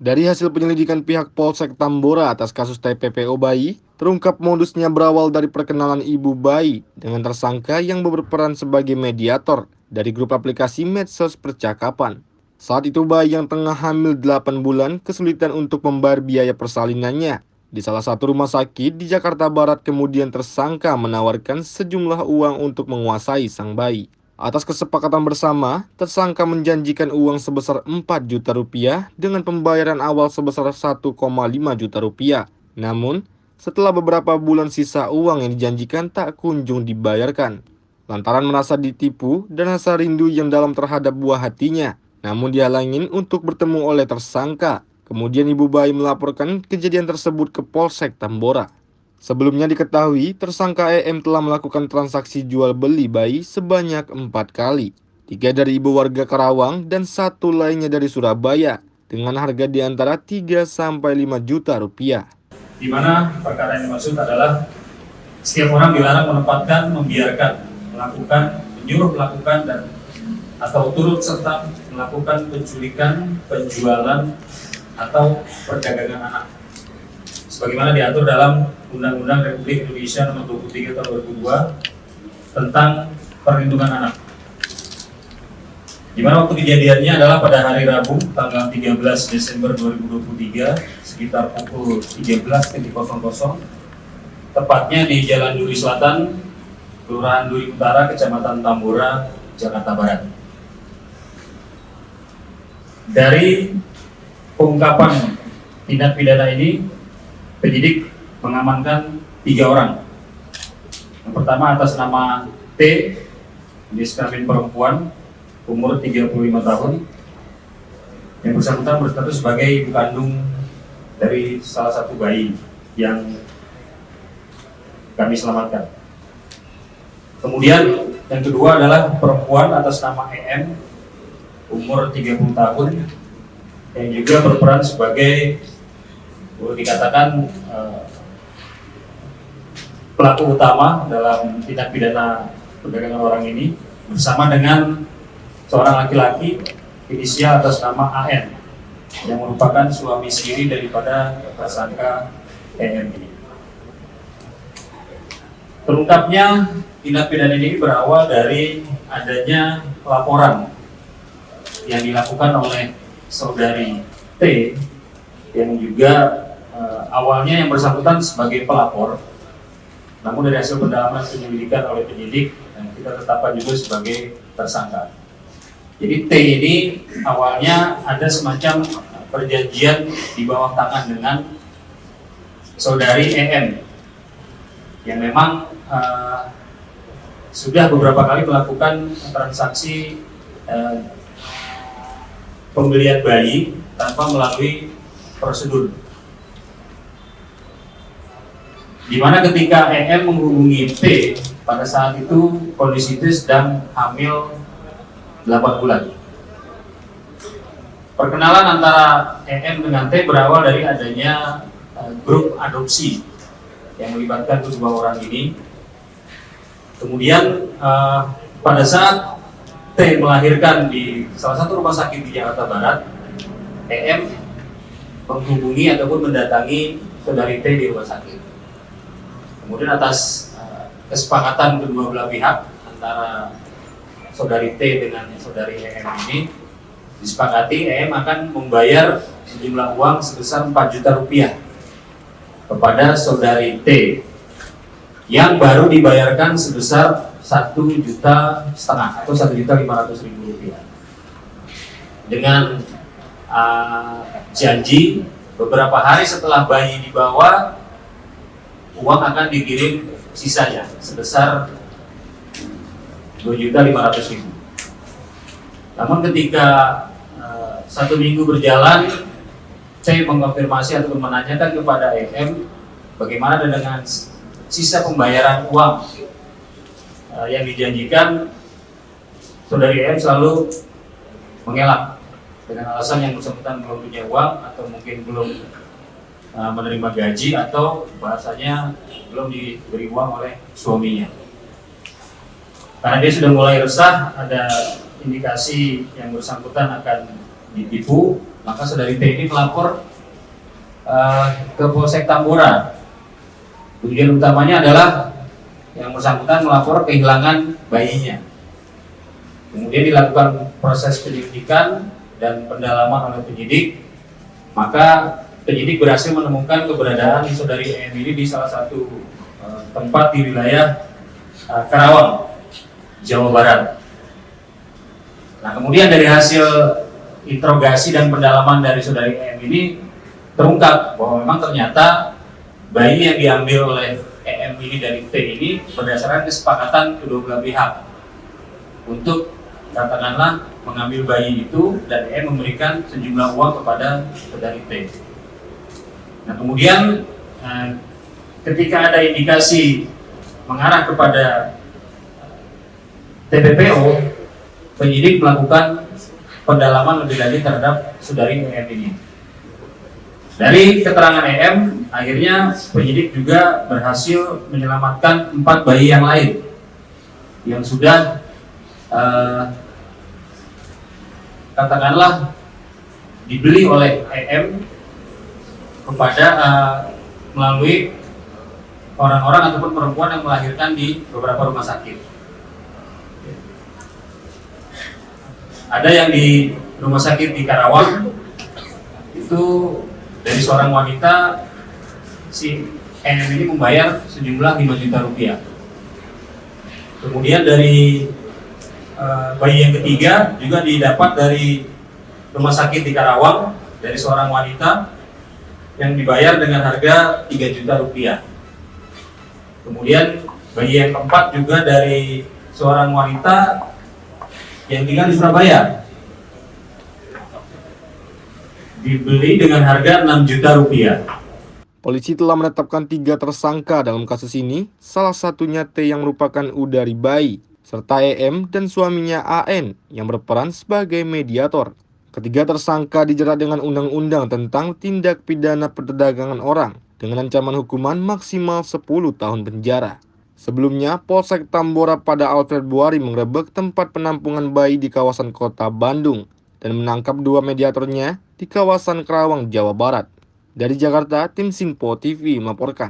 Dari hasil penyelidikan pihak Polsek Tambora atas kasus TPPO bayi, terungkap modusnya berawal dari perkenalan ibu bayi dengan tersangka yang berperan sebagai mediator dari grup aplikasi medsos percakapan. Saat itu bayi yang tengah hamil 8 bulan kesulitan untuk membayar biaya persalinannya. Di salah satu rumah sakit di Jakarta Barat kemudian tersangka menawarkan sejumlah uang untuk menguasai sang bayi. Atas kesepakatan bersama, tersangka menjanjikan uang sebesar 4 juta rupiah dengan pembayaran awal sebesar 1,5 juta rupiah. Namun, setelah beberapa bulan sisa uang yang dijanjikan tak kunjung dibayarkan. Lantaran merasa ditipu dan rasa rindu yang dalam terhadap buah hatinya. Namun dihalangin untuk bertemu oleh tersangka. Kemudian ibu bayi melaporkan kejadian tersebut ke Polsek Tambora. Sebelumnya diketahui, tersangka EM telah melakukan transaksi jual beli bayi sebanyak 4 kali. 3 dari ibu warga Karawang dan 1 lainnya dari Surabaya, dengan harga di antara 3 sampai 5 juta rupiah. Di mana perkara yang dimaksud adalah setiap orang dilarang menempatkan, membiarkan, melakukan, menyuruh melakukan dan atau turut serta melakukan penculikan, penjualan atau perdagangan anak. Sebagaimana diatur dalam Undang-Undang Republik Indonesia Nomor 23 Tahun 2002 tentang perlindungan anak. Di mana waktu kejadiannya adalah pada hari Rabu tanggal 13 Desember 2023 sekitar pukul 13.00, tepatnya di Jalan Duri Selatan, Kelurahan Duri Utara, Kecamatan Tambora, Jakarta Barat. Dari pengungkapan tindak pidana ini, penyidik mengamankan 3 orang. Yang pertama atas nama T, jenis kelamin perempuan, umur 35 tahun, yang bersangkutan berstatus sebagai ibu kandung dari salah satu bayi yang kami selamatkan. Kemudian yang kedua adalah perempuan atas nama EM, umur 30 tahun, yang juga berperan sebagai boleh dikatakan pelaku utama dalam tindak pidana perdagangan orang ini, bersama dengan seorang laki-laki inisial atas nama AN yang merupakan suami siri daripada tersangka EM ini. Terungkapnya tindak pidana ini berawal dari adanya laporan yang dilakukan oleh saudari T yang juga awalnya yang bersangkutan sebagai pelapor, namun dari hasil pendalaman penyelidikan oleh penyidik kita tetapkan juga sebagai tersangka. Jadi T ini awalnya ada semacam perjanjian di bawah tangan dengan saudari EM yang memang sudah beberapa kali melakukan transaksi pembelian bayi tanpa melalui prosedur. Di mana ketika EM menghubungi T pada saat itu kondisi T sedang hamil 8 bulan. Perkenalan antara EM dengan T berawal dari adanya grup adopsi yang melibatkan kedua orang ini. Kemudian pada saat T melahirkan di salah satu rumah sakit di Jakarta Barat, EM menghubungi ataupun mendatangi saudari T di rumah sakit. Kemudian atas kesepakatan kedua belah pihak antara saudari T dengan saudari EM ini, disepakati EM akan membayar sejumlah uang sebesar 4 juta rupiah kepada saudari T yang baru dibayarkan sebesar 1,5 juta atau 1.500.000 rupiah dengan janji beberapa hari setelah bayi dibawa uang akan dikirim sisanya sebesar 2.500.000. Namun ketika 1 minggu berjalan, saya mengkonfirmasi atau menanyakan kepada EM bagaimana dengan sisa pembayaran uang yang dijanjikan. Saudari EM selalu mengelak dengan alasan yang bersangkutan belum punya uang atau mungkin belum menerima gaji atau bahasanya belum diberi uang oleh suaminya. Karena dia sudah mulai resah, ada indikasi yang bersangkutan akan ditipu, Maka saudari T ini melapor ke Polsek Tambora. Tujuan utamanya adalah yang bersangkutan melapor kehilangan bayinya. Kemudian dilakukan proses penyelidikan dan pendalaman oleh penyidik. Maka penyidik berhasil menemukan keberadaan saudari EM ini di salah satu tempat di wilayah Karawang, Jawa Barat. Nah, kemudian dari hasil interogasi dan pendalaman dari saudari EM ini terungkap bahwa memang ternyata bayi yang diambil oleh EM ini dari T ini berdasarkan kesepakatan kedua belah pihak untuk katakanlah mengambil bayi itu, dan EM memberikan sejumlah uang kepada saudari T. Nah, kemudian ketika ada indikasi mengarah kepada TPPO, penyidik melakukan pendalaman lebih lanjut terhadap saudari EM ini. Dari keterangan EM, akhirnya penyidik juga berhasil menyelamatkan 4 bayi yang lain yang sudah katakanlah dibeli oleh EM kepada melalui orang-orang ataupun perempuan yang melahirkan di beberapa rumah sakit. Ada yang di rumah sakit di Karawang, itu dari seorang wanita, si EM ini membayar sejumlah 5 juta rupiah. Kemudian dari bayi yang ketiga juga didapat dari rumah sakit di Karawang, dari seorang wanita yang dibayar dengan harga 3 juta rupiah. Kemudian bayi yang keempat juga dari seorang wanita yang tinggal di Surabaya, dibeli dengan harga 6 juta rupiah. Polisi telah menetapkan 3 tersangka dalam kasus ini, salah satunya T yang merupakan ibu dari bayi, serta EM dan suaminya AN yang berperan sebagai mediator. Ketiga tersangka dijerat dengan Undang-Undang tentang Tindak Pidana Perdagangan Orang dengan ancaman hukuman maksimal 10 tahun penjara. Sebelumnya, Polsek Tambora pada awal Februari menggerebek tempat penampungan bayi di kawasan Kota Bandung dan menangkap 2 mediatornya di kawasan Karawang, Jawa Barat. Dari Jakarta, tim Simpo TV melaporkan.